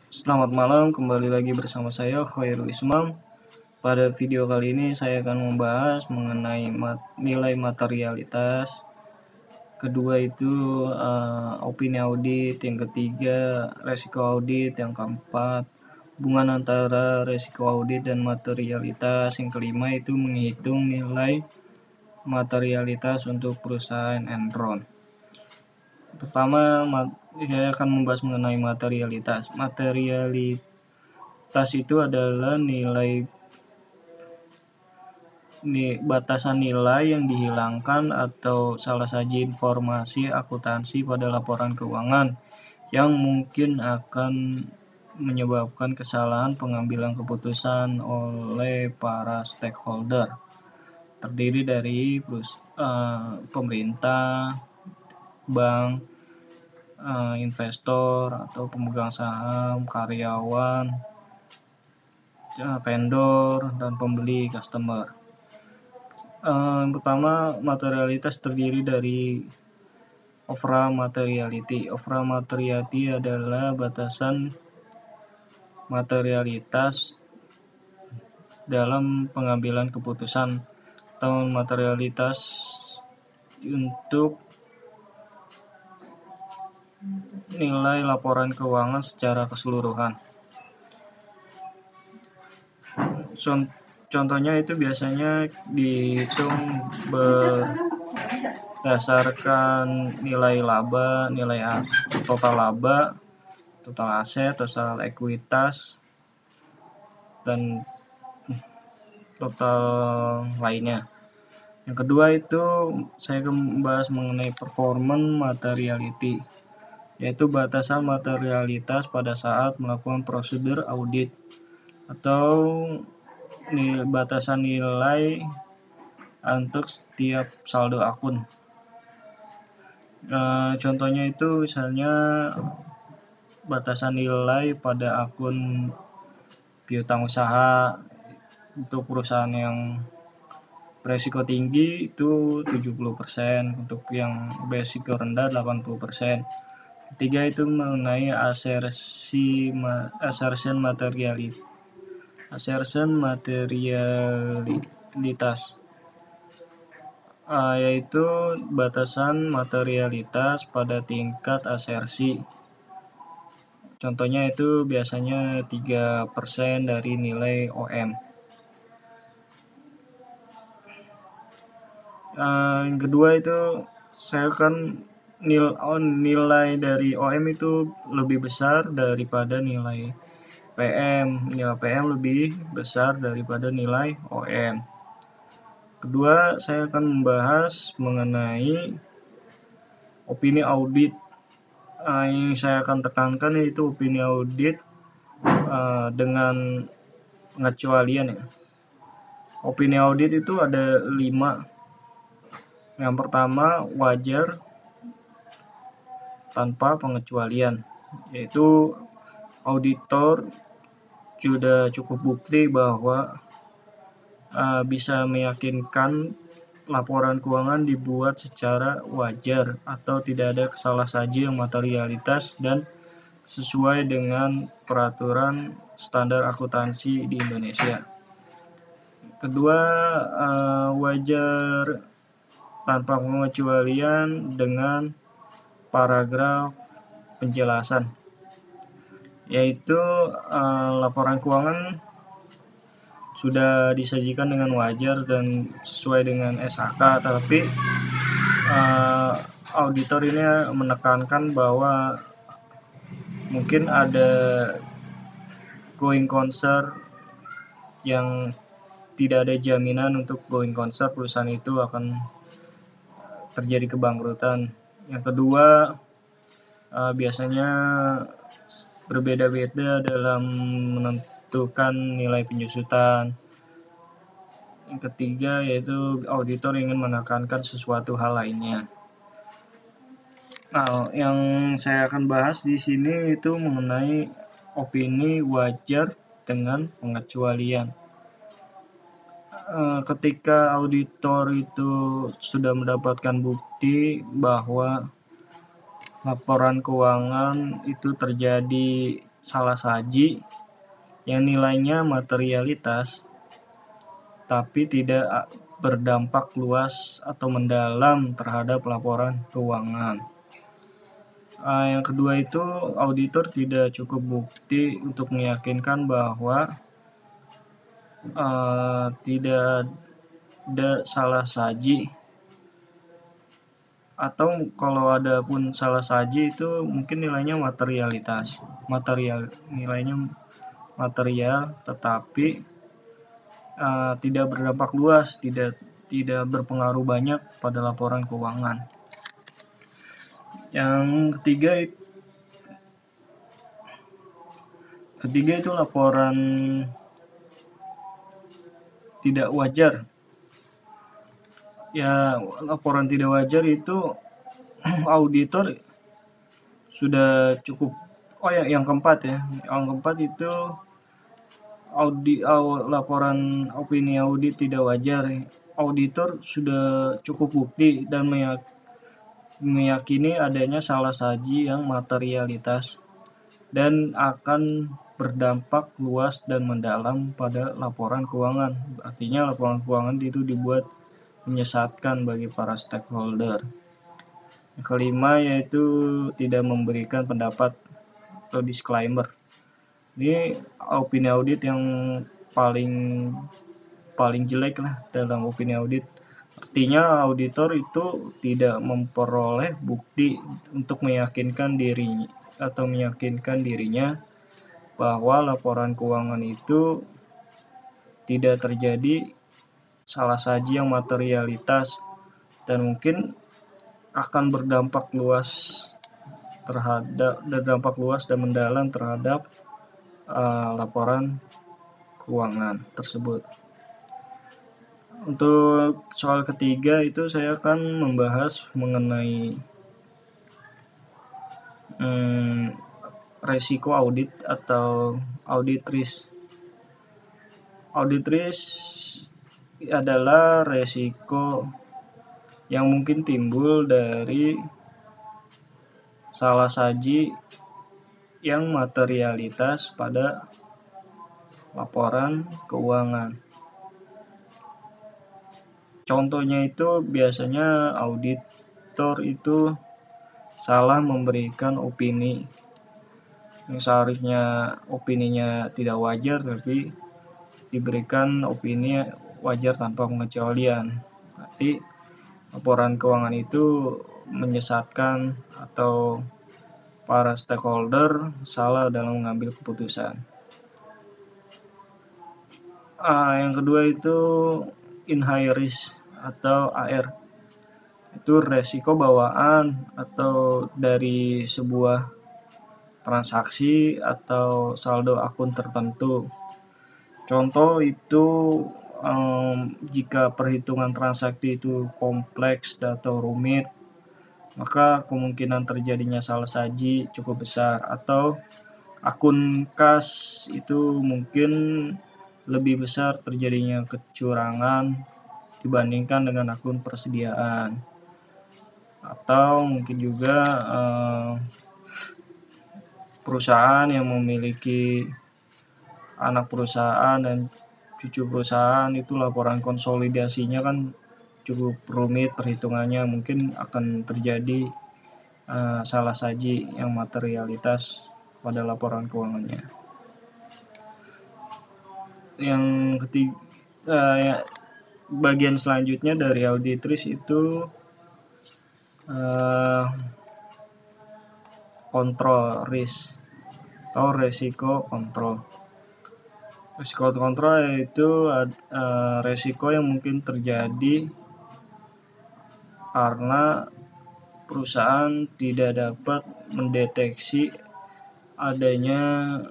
Selamat malam, kembali lagi bersama saya Khairul Ismam. Pada video kali ini saya akan membahas mengenai nilai materialitas. Kedua itu opini audit, yang ketiga resiko audit, yang keempat hubungan antara resiko audit dan materialitas, yang kelima itu menghitung nilai materialitas untuk perusahaan Enron. Pertama, saya akan membahas mengenai materialitas. Materialitas itu adalah batasan nilai yang dihilangkan atau salah saja informasi akuntansi pada laporan keuangan yang mungkin akan menyebabkan kesalahan pengambilan keputusan oleh para stakeholder. Terdiri dari pemerintah, bank, investor atau pemegang saham, karyawan, vendor, dan pembeli customer. Yang pertama, materialitas terdiri dari overall materiality. Overall materiality adalah batasan materialitas dalam pengambilan keputusan atau materialitas untuk nilai laporan keuangan secara keseluruhan. Contohnya itu biasanya dihitung berdasarkan nilai laba, total laba, total aset, total ekuitas, dan total lainnya. Yang kedua itu saya akan membahas mengenai performance materiality, yaitu batasan materialitas pada saat melakukan prosedur audit atau batasan nilai untuk setiap saldo akun. Contohnya itu misalnya batasan nilai pada akun piutang usaha untuk perusahaan yang beresiko tinggi itu 70%, untuk yang beresiko rendah 80%. Ketiga itu mengenai assertion materialitas, yaitu batasan materialitas pada tingkat asersi. Contohnya itu biasanya 3% dari nilai OM. Yang kedua itu saya akan nilai dari OM itu lebih besar daripada nilai PM. Nilai PM lebih besar daripada nilai OM. Kedua, saya akan membahas mengenai opini audit. Yang saya akan tekankan yaitu opini audit dengan pengecualian. Opini audit itu ada 5. Yang pertama, wajar tanpa pengecualian, yaitu auditor sudah cukup bukti bahwa bisa meyakinkan laporan keuangan dibuat secara wajar atau tidak ada kesalahan materialitas dan sesuai dengan peraturan standar akuntansi di Indonesia. Kedua, wajar tanpa pengecualian dengan paragraf penjelasan, yaitu laporan keuangan sudah disajikan dengan wajar dan sesuai dengan SHK, tapi auditor ini menekankan bahwa mungkin ada going concern yang tidak ada jaminan untuk going concern perusahaan itu akan terjadi kebangkrutan. Yang kedua, biasanya berbeda-beda dalam menentukan nilai penyusutan. Yang ketiga yaitu auditor ingin menekankan sesuatu hal lainnya. Nah, yang saya akan bahas di sini itu mengenai opini wajar dengan pengecualian. Ketika auditor itu sudah mendapatkan bukti bahwa laporan keuangan itu terjadi salah saji yang nilainya materialitas tapi tidak berdampak luas atau mendalam terhadap laporan keuangan. Yang kedua itu, auditor tidak cukup bukti untuk meyakinkan bahwa tidak ada salah saji, atau kalau ada pun salah saji itu mungkin nilainya nilainya material, tetapi tidak berdampak luas, tidak berpengaruh banyak pada laporan keuangan. Yang ketiga itu laporan tidak wajar. Ya, laporan tidak wajar itu auditor sudah cukup. Yang keempat itu laporan opini audit tidak wajar. Auditor sudah cukup bukti dan meyakini adanya salah saji yang materialitas dan akan berdampak luas dan mendalam pada laporan keuangan. Artinya laporan keuangan itu dibuat menyesatkan bagi para stakeholder. Yang kelima yaitu tidak memberikan pendapat atau disclaimer. Ini opini audit yang paling jelek lah dalam opini audit. Artinya auditor itu tidak memperoleh bukti untuk meyakinkan dirinya bahwa laporan keuangan itu tidak terjadi salah saji yang materialitas dan mungkin akan berdampak luas dan mendalam terhadap laporan keuangan tersebut. Untuk soal ketiga itu saya akan membahas mengenai resiko audit atau audit risk. Audit risk adalah resiko yang mungkin timbul dari salah saji yang materialitas pada laporan keuangan. Contohnya itu biasanya auditor itu salah memberikan opini yang seharusnya opininya tidak wajar, tapi diberikan opini wajar tanpa pengecualian. Berarti laporan keuangan itu menyesatkan atau para stakeholder salah dalam mengambil keputusan. Yang kedua itu in high risk atau AR. Itu resiko bawaan atau dari sebuah transaksi atau saldo akun tertentu. Contoh itu jika perhitungan transaksi itu kompleks atau rumit, maka kemungkinan terjadinya salah saji cukup besar. Atau akun kas itu mungkin lebih besar terjadinya kecurangan dibandingkan dengan akun persediaan. Atau mungkin juga perusahaan yang memiliki anak perusahaan dan cucu perusahaan itu laporan konsolidasinya kan cukup rumit perhitungannya, mungkin akan terjadi salah saji yang materialitas pada laporan keuangannya. Yang ketiga, bagian selanjutnya dari audit risk itu kontrol risk atau resiko kontrol. Resiko kontrol yaitu resiko yang mungkin terjadi karena perusahaan tidak dapat mendeteksi adanya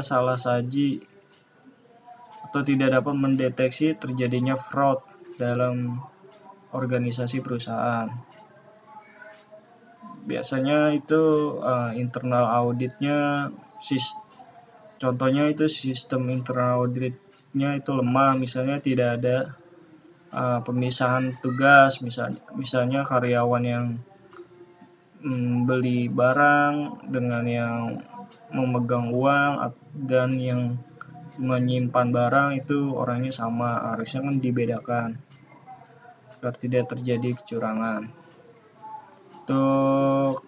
salah saji atau tidak dapat mendeteksi terjadinya fraud dalam organisasi perusahaan. Biasanya itu internal auditnya, contohnya itu sistem internal auditnya itu lemah, misalnya tidak ada pemisahan tugas, misalnya karyawan yang beli barang dengan yang memegang uang dan yang menyimpan barang itu orangnya sama, harusnya kan dibedakan agar tidak terjadi kecurangan. Untuk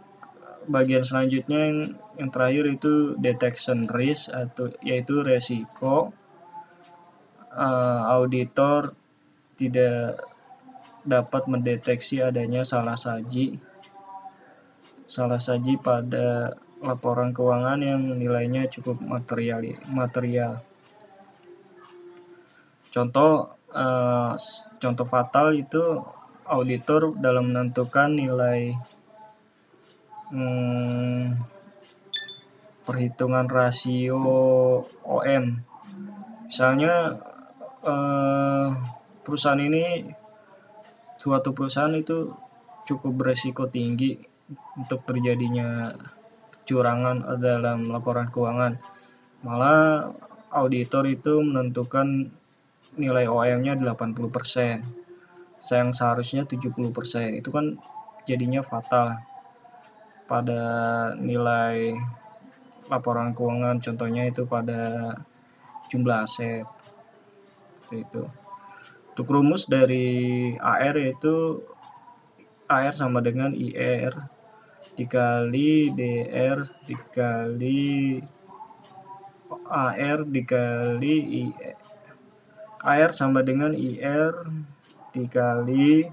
bagian selanjutnya yang terakhir itu detection risk, yaitu resiko auditor tidak dapat mendeteksi adanya salah saji pada laporan keuangan yang nilainya cukup material. Contoh fatal itu auditor dalam menentukan nilai perhitungan rasio OM. Misalnya suatu perusahaan itu cukup beresiko tinggi untuk terjadinya kecurangan dalam laporan keuangan. Malah auditor itu menentukan nilai OM-nya 80%, yang seharusnya 70%. Itu kan jadinya fatal pada nilai laporan keuangan, contohnya itu pada jumlah aset. Itu. Untuk rumus dari AR yaitu AR sama dengan IR dikali DR dikali AR dikali IR. AR sama dengan IR dikali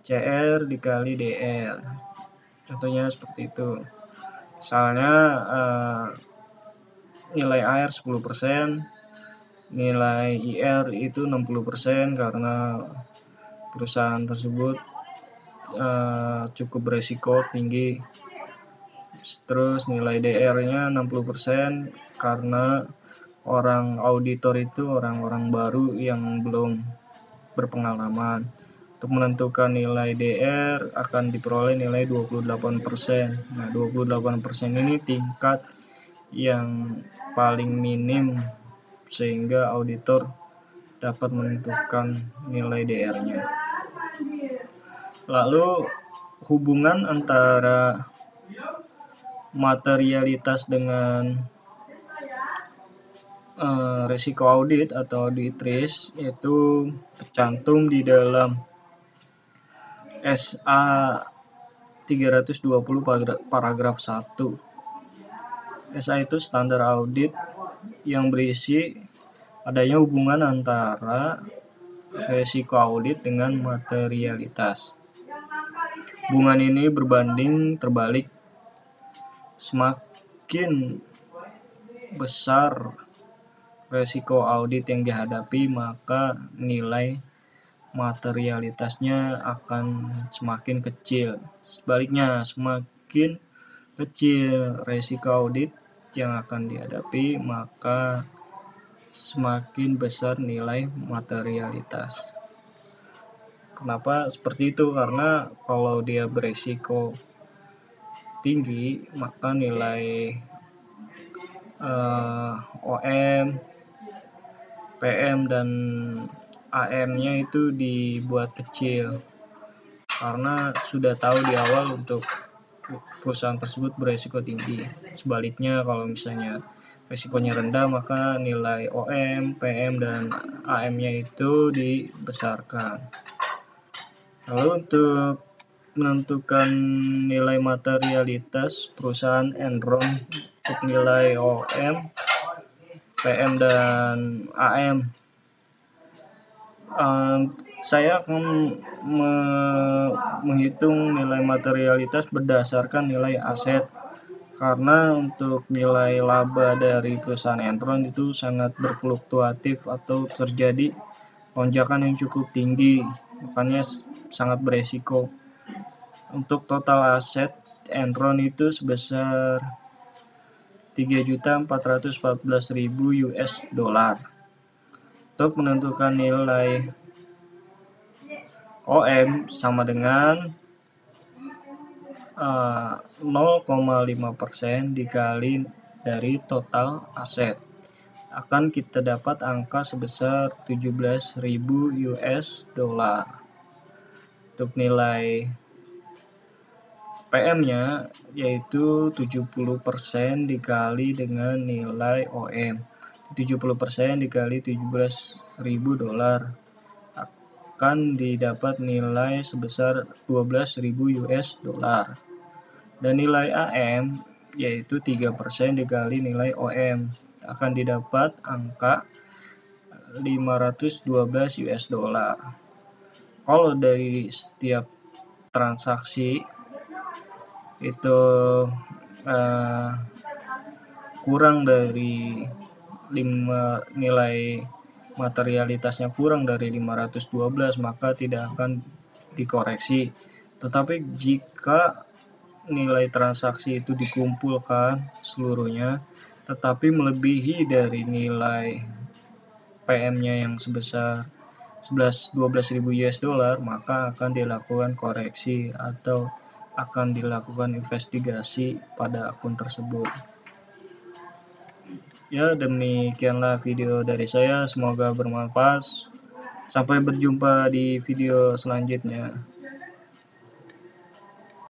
CR dikali DR. Contohnya seperti itu. Misalnya nilai AR 10%, nilai IR itu 60% karena perusahaan tersebut cukup beresiko tinggi. Terus nilai DR-nya 60% karena orang auditor itu orang-orang baru yang belum berpengalaman. Untuk menentukan nilai DR akan diperoleh nilai 28%. Nah, 28% ini tingkat yang paling minim sehingga auditor dapat menentukan nilai DR-nya. Lalu hubungan antara materialitas dengan resiko audit atau audit risk itu tercantum di dalam SA 320 paragraf 1. SA itu standar audit yang berisi adanya hubungan antara resiko audit dengan materialitas. Hubungan ini berbanding terbalik. Semakin besar resiko audit yang dihadapi, maka nilai materialitasnya akan semakin kecil. Sebaliknya, semakin kecil resiko audit yang akan dihadapi, maka semakin besar nilai materialitas. Kenapa seperti itu? Karena kalau dia beresiko tinggi, maka nilai OM, PM, dan AM-nya itu dibuat kecil karena sudah tahu di awal untuk perusahaan tersebut beresiko tinggi. Sebaliknya, kalau misalnya resikonya rendah, maka nilai OM, PM, dan AM-nya itu dibesarkan. Lalu untuk menentukan nilai materialitas perusahaan Enron untuk nilai OM, PM, dan AM, saya akan menghitung nilai materialitas berdasarkan nilai aset, karena untuk nilai laba dari perusahaan Enron itu sangat berfluktuatif atau terjadi lonjakan yang cukup tinggi, makanya sangat beresiko. Untuk total aset Enron itu sebesar 3.414.000 US dollar. Untuk menentukan nilai OM sama dengan 0,5% dikali dari total aset. akan kita dapat angka sebesar 17.000 US dollar. Untuk nilai PM-nya yaitu 70% dikali dengan nilai OM. 70% dikali 17.000 dolar akan didapat nilai sebesar 12.000 US dollar. Dan nilai AM yaitu 3% dikali nilai OM akan didapat angka 512 US dollar. Kalau dari setiap transaksi itu kurang dari nilai materialitasnya kurang dari 512, maka tidak akan dikoreksi. Tetapi jika nilai transaksi itu dikumpulkan seluruhnya tetapi melebihi dari nilai PM-nya yang sebesar 12.000 US dollar, maka akan dilakukan koreksi atau akan dilakukan investigasi pada akun tersebut. Ya, demikianlah video dari saya, semoga bermanfaat. Sampai berjumpa di video selanjutnya.